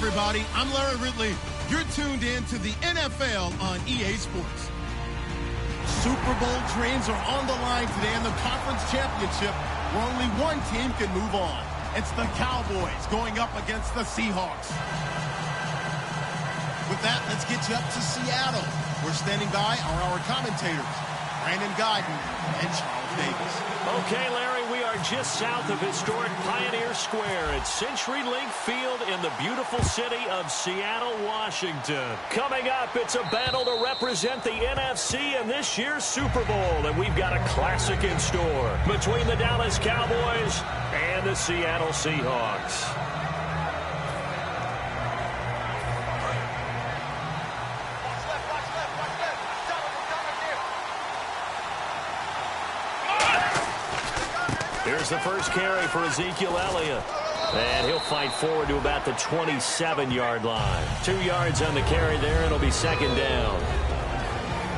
everybody. I'm Larry Ridley. You're tuned in to the NFL on EA Sports. Super Bowl dreams are on the line today in the conference championship where only one team can move on. It's the Cowboys going up against the Seahawks. With that, let's get you up to Seattle. We're standing by are our commentators, Brandon Guyton and Charles Davis. Okay, Larry, we are just south of historic Pioneer Square at CenturyLink Field in the beautiful city of Seattle, Washington. Coming up, it's a battle to represent the NFC in this year's Super Bowl, and we've got a classic in store between the Dallas Cowboys and the Seattle Seahawks. Here's the first carry for Ezekiel Elliott. And he'll fight forward to about the 27-yard line. 2 yards on the carry there. It'll be second down.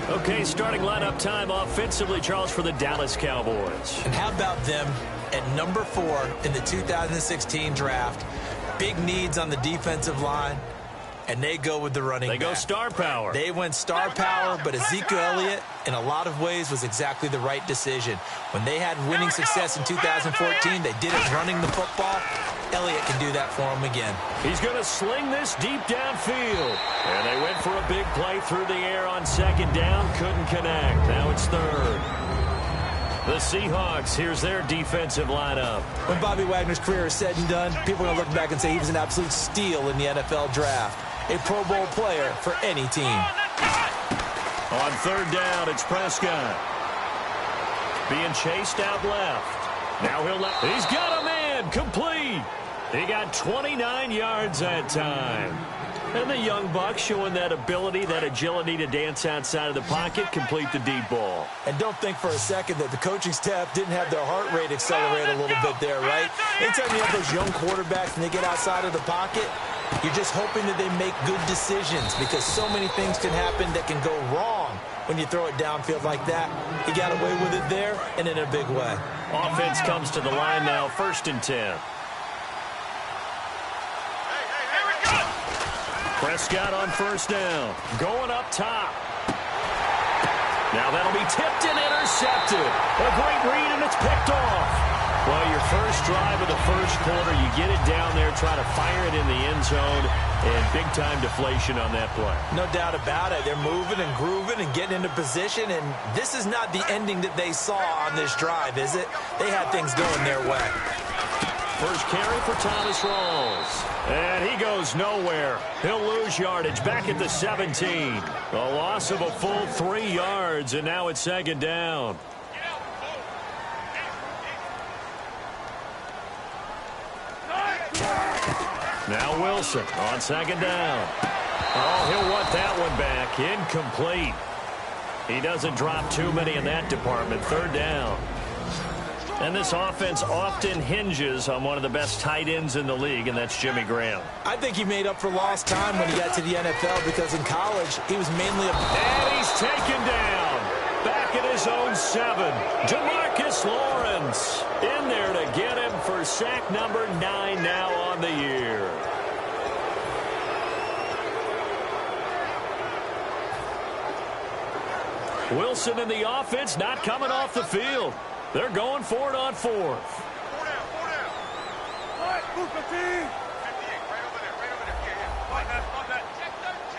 Okay, starting lineup time offensively, Charles, for the Dallas Cowboys. And how about them at number 4 in the 2016 draft? Big needs on the defensive line. And they go with the running back. They go star power. They went star power, but Ezekiel Elliott, in a lot of ways, was exactly the right decision. When they had winning success in 2014, they did it running the football. Elliott can do that for them again. He's going to sling this deep downfield. And they went for a big play through the air on second down. Couldn't connect. Now it's third. The Seahawks, here's their defensive lineup. When Bobby Wagner's career is said and done, people are going to look back and say he was an absolute steal in the NFL draft. A Pro Bowl player for any team. On third down, it's Prescott. Being chased out left. Now he's got a man, complete. He got 29 yards that time. And the young buck showing that ability, that agility to dance outside of the pocket, complete the deep ball. And don't think for a second that the coaching staff didn't have their heart rate accelerate a little bit there, right? Anytime you have those young quarterbacks and they get outside of the pocket, you're just hoping that they make good decisions because so many things can happen that can go wrong when you throw it downfield like that. He got away with it there and in a big way. Offense comes to the line now, 1st and 10. Prescott on first down. Going up top. Now that'll be tipped and intercepted. A great read, and it's picked off. Well, your first drive of the first quarter, you get it down there, try to fire it in the end zone, and big-time deflation on that play. No doubt about it. They're moving and grooving and getting into position, and this is not the ending that they saw on this drive, is it? They had things going their way. First carry for Thomas Rawls. And he goes nowhere. He'll lose yardage back at the 17. A loss of a full 3 yards, and now it's second down. Now Wilson on second down. Oh, he'll want that one back. Incomplete. He doesn't drop too many in that department. Third down. And this offense often hinges on one of the best tight ends in the league, and that's Jimmy Graham. I think he made up for lost time when he got to the NFL because in college, he was mainly a... And he's taken down. Back at his own 7. DeMarcus Lawrence in there to get him for sack number 9 now on the year. Wilson in the offense not coming off the field. They're going for it on 4th. 4 down, 4 down. All right, move 15. 58, right over there, right over there. Yeah. On that. Check 13.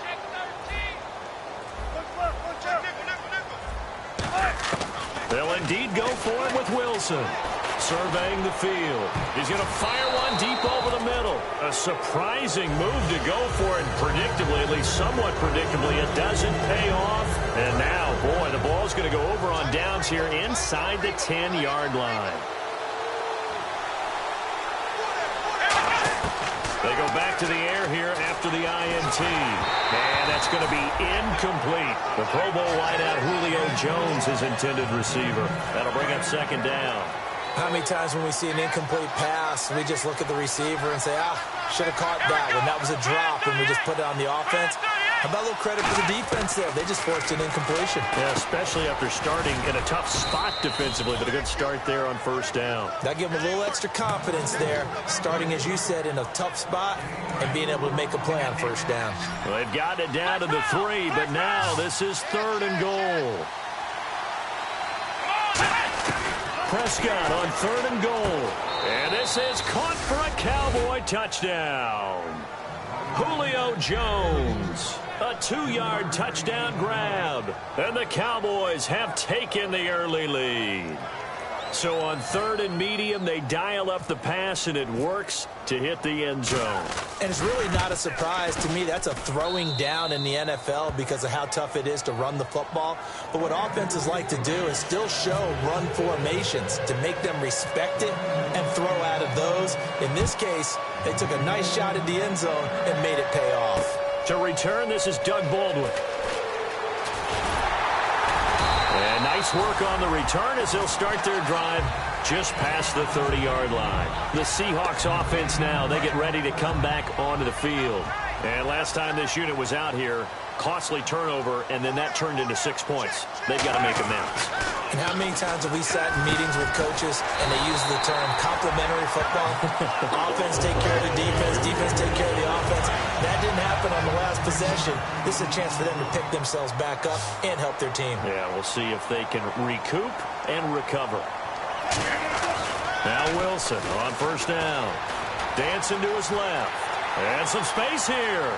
Check 13. Look left, nickel. They'll indeed go for it with Wilson. Surveying the field. He's going to fire one deep over the middle. A surprising move to go for it predictably, at least somewhat predictably. It doesn't pay off. And now, boy, the ball's going to go over on downs here inside the 10-yard line. They go back to the air here after the INT. And that's going to be incomplete. The Pro Bowl wideout Julio Jones, his intended receiver. That'll bring up second down. How many times when we see an incomplete pass, we just look at the receiver and say, should have caught that one. That was a drop, and we just put it on the offense. How about a little credit for the defense there? They just forced an incompletion. Yeah, especially after starting in a tough spot defensively, but a good start there on first down. That gave them a little extra confidence there, starting, as you said, in a tough spot and being able to make a play on first down. Well, they've gotten it down to the 3, but now this is 3rd and goal. Prescott on 3rd and goal. And this is caught for a Cowboy touchdown. Julio Jones, a 2-yard touchdown grab. And the Cowboys have taken the early lead. So on 3rd and medium, they dial up the pass, and it works to hit the end zone. And it's really not a surprise to me. That's a throwing down in the NFL because of how tough it is to run the football. But what offenses like to do is still show run formations to make them respect it and throw out of those. In this case, they took a nice shot at the end zone and made it pay off. To return, this is Doug Baldwin. And nice work on the return as they'll start their drive just past the 30-yard line. The Seahawks offense now, they get ready to come back onto the field. And last time this unit was out here, costly turnover, and then that turned into 6 points. They've got to make amends. And how many times have we sat in meetings with coaches and they use the term complementary football? Offense take care of the defense, defense take care of the offense. That didn't happen on the last possession. This is a chance for them to pick themselves back up and help their team. Yeah, we'll see if they can recoup and recover. Now Wilson on first down. Dancing to his left. And some space here.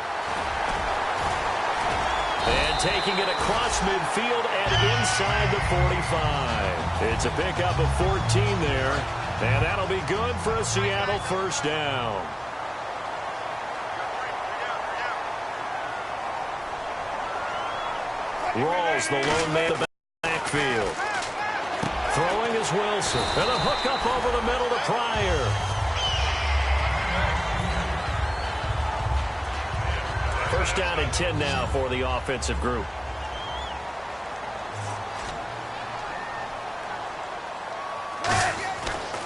And taking it across midfield and inside the 45. It's a pickup of 14 there. And that'll be good for a Seattle first down. Rawls, the lone man in the backfield. Throwing is Wilson. And a hook up over the middle to Pryor. First down and 10 now for the offensive group.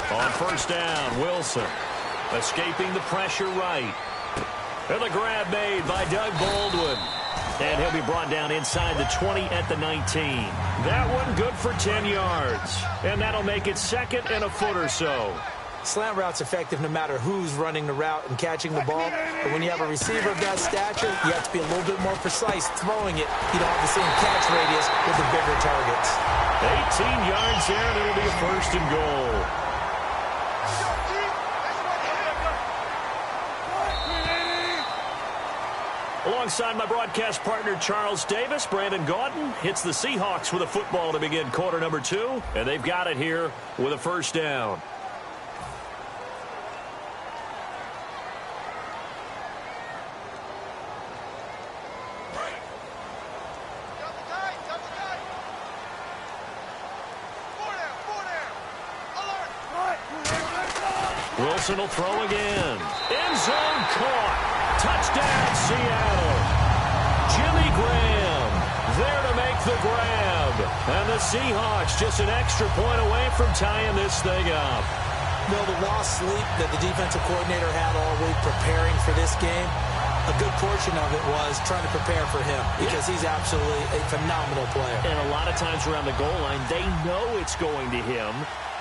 On first down, Wilson escaping the pressure right. And the grab made by Doug Baldwin. And he'll be brought down inside the 20 at the 19. That one good for 10 yards. And that'll make it second and a foot or so. Slant route's effective no matter who's running the route and catching the ball. But when you have a receiver of that stature, you have to be a little bit more precise throwing it. You don't have the same catch radius with the bigger targets. 18 yards there, and it'll be a first and goal. Alongside my broadcast partner, Charles Davis, Brandon Gaudin hits the Seahawks with a football to begin quarter number 2. And they've got it here with a first down. Wilson will throw again. End zone caught. Touchdown, Seattle. Jimmy Graham there to make the grab. And the Seahawks just an extra point away from tying this thing up. No, the lost sleep that the defensive coordinator had all week preparing for this game, a good portion of it was trying to prepare for him because he's absolutely a phenomenal player. And a lot of times around the goal line, they know it's going to him.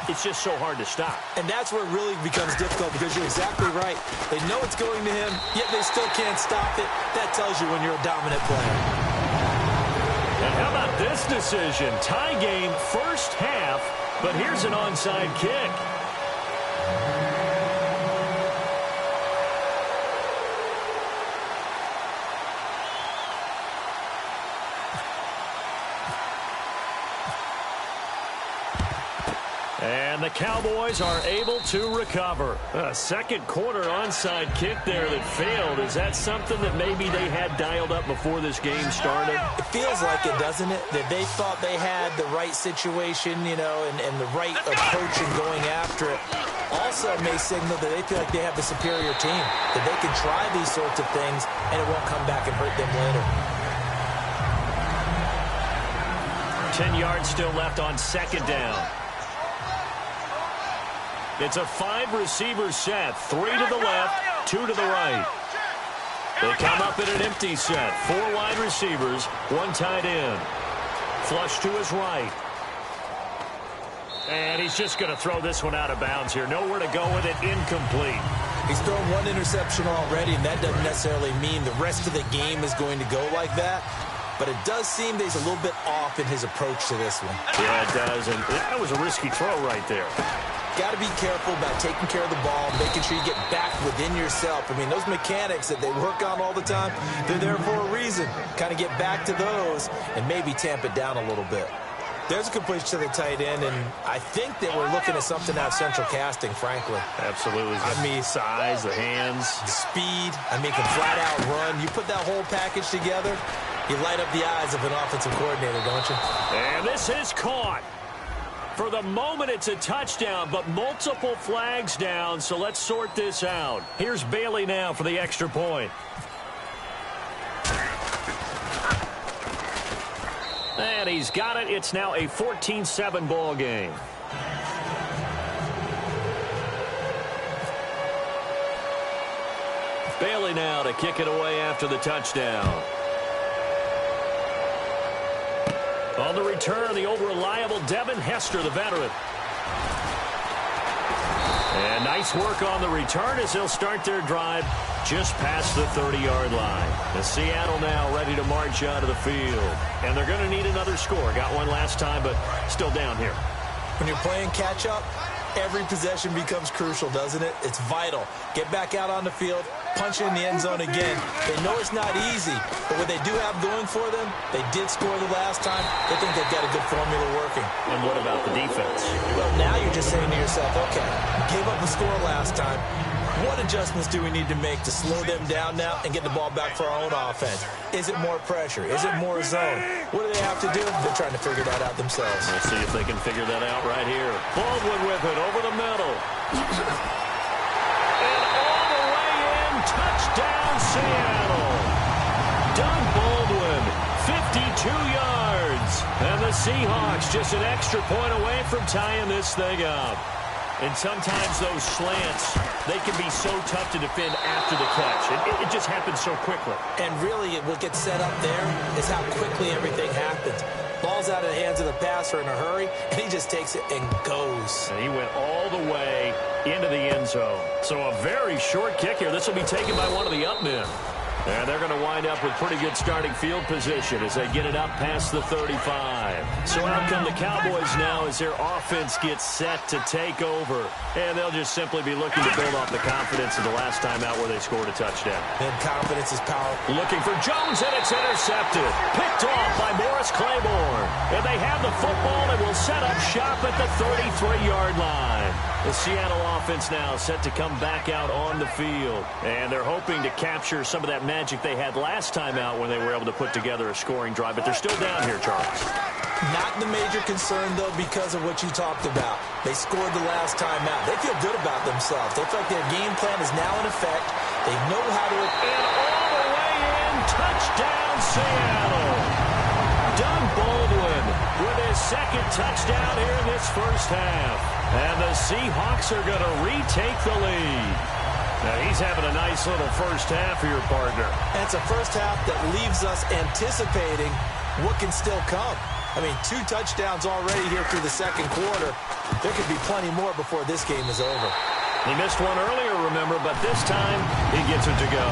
It's just so hard to stop. And that's where it really becomes difficult because you're exactly right. They know it's going to him, yet they still can't stop it. That tells you when you're a dominant player. And how about this decision? Tie game first half, but here's an onside kick. And the Cowboys are able to recover. A second quarter onside kick there that failed. Is that something that maybe they had dialed up before this game started? It feels like it, doesn't it? That they thought they had the right situation, you know, and the right approach in going after it. Also may signal that they feel like they have the superior team, that they can try these sorts of things and it won't come back and hurt them later. 10 yards still left on second down. It's a 5-receiver set. 3 to the left, 2 to the right. They come up in an empty set. 4 wide receivers, 1 tight end. Flush to his right. And he's just going to throw this one out of bounds here. Nowhere to go with it. Incomplete. He's thrown 1 interception already, and that doesn't necessarily mean the rest of the game is going to go like that. But it does seem that he's a little bit off in his approach to this one. Yeah, it does. And that was a risky throw right there. Got to be careful about taking care of the ball, making sure you get back within yourself. I mean, those mechanics that they work on all the time, they're there for a reason. Kind of get back to those and maybe tamp it down a little bit. There's a completion to the tight end, and I think that we're looking at something out of central casting, frankly. Absolutely. I mean, size, the hands. The speed. I mean, can flat out run. You put that whole package together, you light up the eyes of an offensive coordinator, don't you? And this is caught. For the moment, it's a touchdown, but multiple flags down, so let's sort this out. Here's Bailey now for the extra point. And he's got it. It's now a 14-7 ball game. Bailey now to kick it away after the touchdown. On the return, the old reliable Devin Hester, the veteran. And nice work on the return as they'll start their drive just past the 30-yard line. And Seattle now ready to march out of the field. And they're going to need another score. Got one last time, but still down here. When you're playing catch-up, every possession becomes crucial, doesn't it? It's vital. Get back out on the field, punch in the end zone again. They know it's not easy, but what they do have going for them, they did score the last time. They think they've got a good formula working. And what about the defense? Well, now you're just saying to yourself, okay, gave up a score last time. What adjustments do we need to make to slow them down now and get the ball back for our own offense? Is it more pressure? Is it more zone? What do they have to do? They're trying to figure that out themselves. We'll see if they can figure that out right here. Baldwin with it over the middle. And all the way in. Touchdown, Seattle. Doug Baldwin, 52 yards. And the Seahawks just an extra point away from tying this thing up. And sometimes those slants, they can be so tough to defend after the catch. It just happens so quickly. And really, what gets set up there is how quickly everything happens. Ball's out of the hands of the passer in a hurry, and he just takes it and goes. And he went all the way into the end zone. So a very short kick here. This will be taken by one of the up men. And they're going to wind up with pretty good starting field position as they get it up past the 35. So out come the Cowboys now as their offense gets set to take over. And they'll just simply be looking to build off the confidence of the last time out where they scored a touchdown. And confidence is power. Looking for Jones, and it's intercepted. Picked off by Morris Claiborne. And they have the football and will set up shop at the 33-yard line. The Seattle offense now set to come back out on the field. And they're hoping to capture some of that magic they had last time out when they were able to put together a scoring drive. But they're still down here, Charles. Not the major concern, though, because of what you talked about. They scored the last time out. They feel good about themselves. They feel like their game plan is now in effect. They know how to... And all the way in, touchdown, Seattle. Doug Baldwin with his second touchdown here in this first half. And the Seahawks are going to retake the lead. Now, he's having a nice little first half for your partner. And it's a first half that leaves us anticipating what can still come. I mean, 2 touchdowns already here through the second quarter. There could be plenty more before this game is over. He missed one earlier, remember, but this time he gets it to go.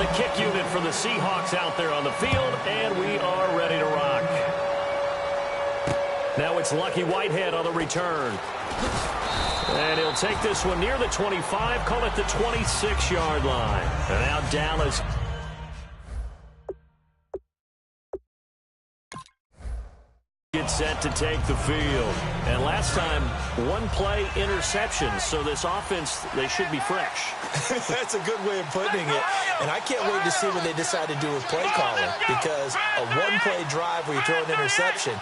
The kick unit for the Seahawks out there on the field, and we are ready to rock. Now it's Lucky Whitehead on the return. And he'll take this one near the 25, call it the 26-yard line. And now Dallas gets set to take the field. And last time, 1-play interception. So this offense, they should be fresh. That's a good way of putting it. And I can't wait to see what they decide to do with play calling. Because a 1-play drive where you throw an interception,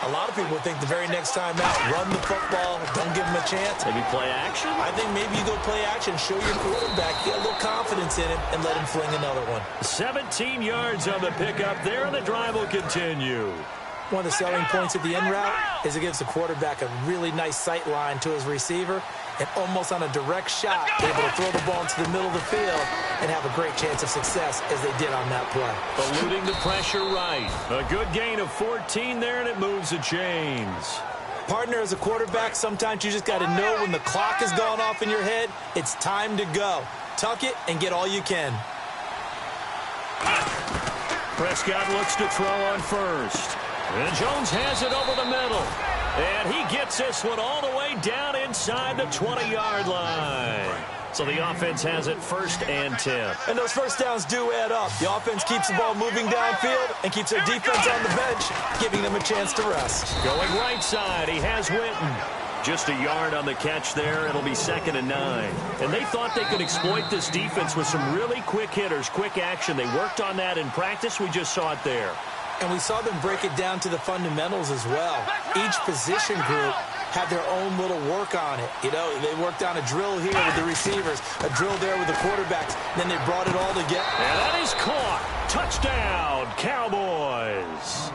a lot of people think the very next time out, run the football, don't give them a chance. Maybe play action? I think maybe you go play action, show your quarterback, get a little confidence in him, and let him fling another one. 17 yards on the pickup there, and the drive will continue. One of the selling points of the in route is it gives the quarterback a really nice sight line to his receiver and almost on a direct shot, able to throw the ball into the middle of the field and have a great chance of success as they did on that play. Eluding the pressure right. A good gain of 14 there, and it moves the chains. Partner, as a quarterback, sometimes you just got to know when the clock has gone off in your head, it's time to go. Tuck it and get all you can. Prescott looks to throw on first. And Jones has it over the middle. And he gets this one all the way down inside the 20-yard line. So the offense has it 1st and 10. And those first downs do add up. The offense keeps the ball moving downfield and keeps their defense on the bench, giving them a chance to rest. Going right side, he has Witten. Just a yard on the catch there. It'll be 2nd and 9. And they thought they could exploit this defense with some really quick hitters, quick action. They worked on that in practice. We just saw it there. And we saw them break it down to the fundamentals as well. Each position group had their own little work on it. You know, they worked on a drill here with the receivers, a drill there with the quarterbacks. Then they brought it all together. And that is caught. Touchdown, Cowboys.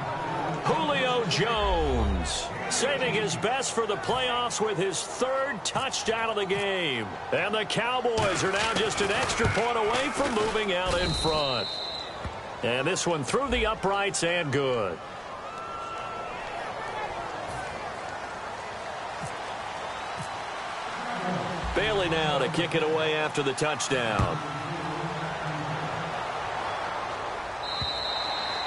Julio Jones saving his best for the playoffs with his 3rd touchdown of the game. And the Cowboys are now just an extra point away from moving out in front. And this one through the uprights and good. Bailey now to kick it away after the touchdown.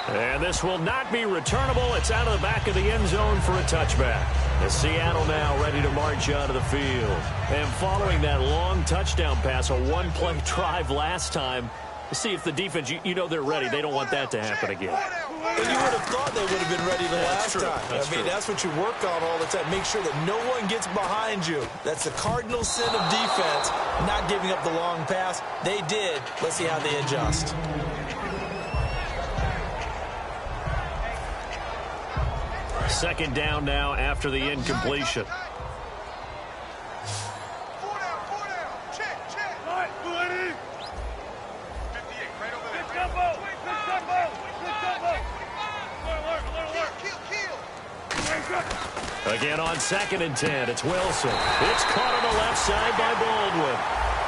And this will not be returnable. It's out of the back of the end zone for a touchback. As Seattle now ready to march out of the field. And following that long touchdown pass, a one-play drive last time, see if the defense, you know they're ready. They don't want that to happen again. And you would have thought they would have been ready the last time. I mean, that's what you work on all the time. Make sure that no one gets behind you. That's the cardinal sin of defense, not giving up the long pass. They did. Let's see how they adjust. Second down now after the incompletion. Again on 2nd and 10, it's Wilson. It's caught on the left side by Baldwin.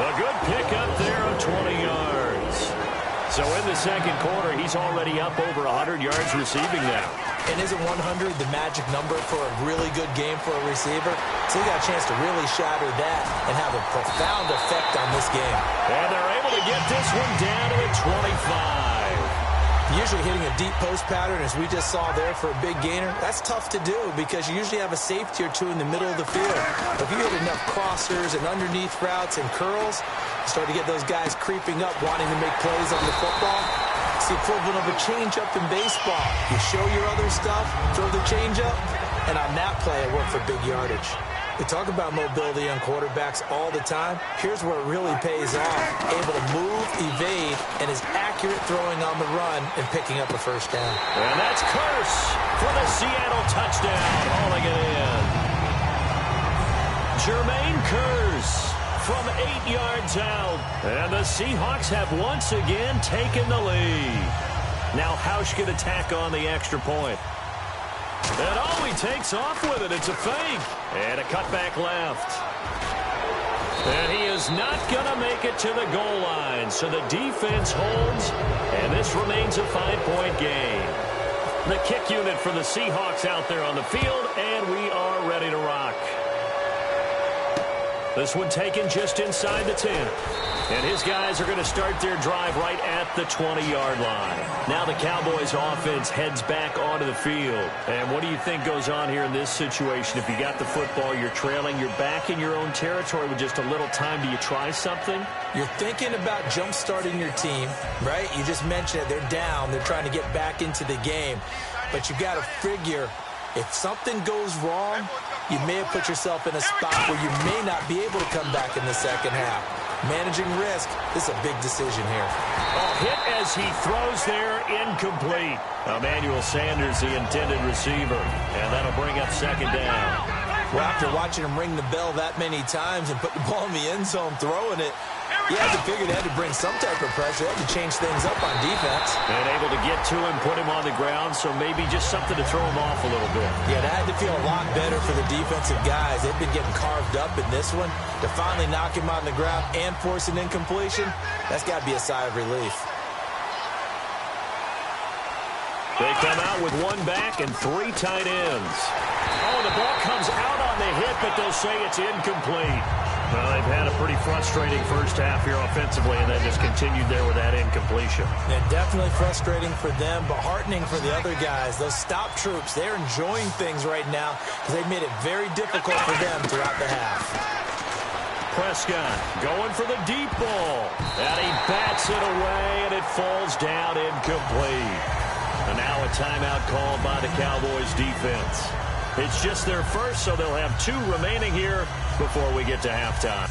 A good pickup there of 20 yards. So in the second quarter, he's already up over 100 yards receiving now. And isn't 100 the magic number for a really good game for a receiver? So he got a chance to really shatter that and have a profound effect on this game. And they're able to get this one down to a 25. Usually hitting a deep post pattern, as we just saw there for a big gainer, that's tough to do because you usually have a safety or two in the middle of the field. If you hit enough crossers and underneath routes and curls, you start to get those guys creeping up, wanting to make plays on the football. It's the equivalent of a changeup in baseball. You show your other stuff, throw the changeup, and on that play, it worked for big yardage. We talk about mobility on quarterbacks all the time. Here's where it really pays off. Able to move, evade, and is accurate throwing on the run and picking up a first down. And that's Curse for the Seattle touchdown, hauling it in. Jermaine Curse from 8 yards out. And the Seahawks have once again taken the lead. Now Hausch can attack on the extra point. And oh, he takes off with it. It's a fake. And a cutback left. And he is not going to make it to the goal line. So the defense holds, and this remains a 5-point game. The kick unit for the Seahawks out there on the field, and we are ready to rock. This one taken just inside the 10. And his guys are going to start their drive right at the 20-yard line. Now the Cowboys offense heads back onto the field. And what do you think goes on here in this situation? If you got the football, you're trailing, you're back in your own territory with just a little time. Do you try something? You're thinking about jump-starting your team, right? You just mentioned it. They're down. They're trying to get back into the game. But you got to figure, if something goes wrong, you may have put yourself in a spot where you may not be able to come back in the second half. Managing risk, this is a big decision here. Oh, hit as he throws there, incomplete. Emmanuel Sanders, the intended receiver, and that'll bring up second down. Well, after watching him ring the bell that many times and put the ball in the end zone, throwing it, You had to figure they had to bring some type of pressure. They had to change things up on defense. And able to get to him, put him on the ground, so maybe just something to throw him off a little bit. Yeah, that had to feel a lot better for the defensive guys. They've been getting carved up in this one. To finally knock him on the ground and force an incompletion, that's got to be a sigh of relief. They come out with one back and 3 tight ends. Oh, the ball comes out on the hit, but they'll say it's incomplete. Well, they've had a pretty frustrating first half here offensively, and then just continued there with that incompletion. And definitely frustrating for them, but heartening for the other guys. Those stop troops, they're enjoying things right now because they've made it very difficult for them throughout the half. Prescott going for the deep ball. And he bats it away, and it falls down incomplete. And now a timeout called by the Cowboys defense. It's just their first, so they'll have 2 remaining here before we get to halftime.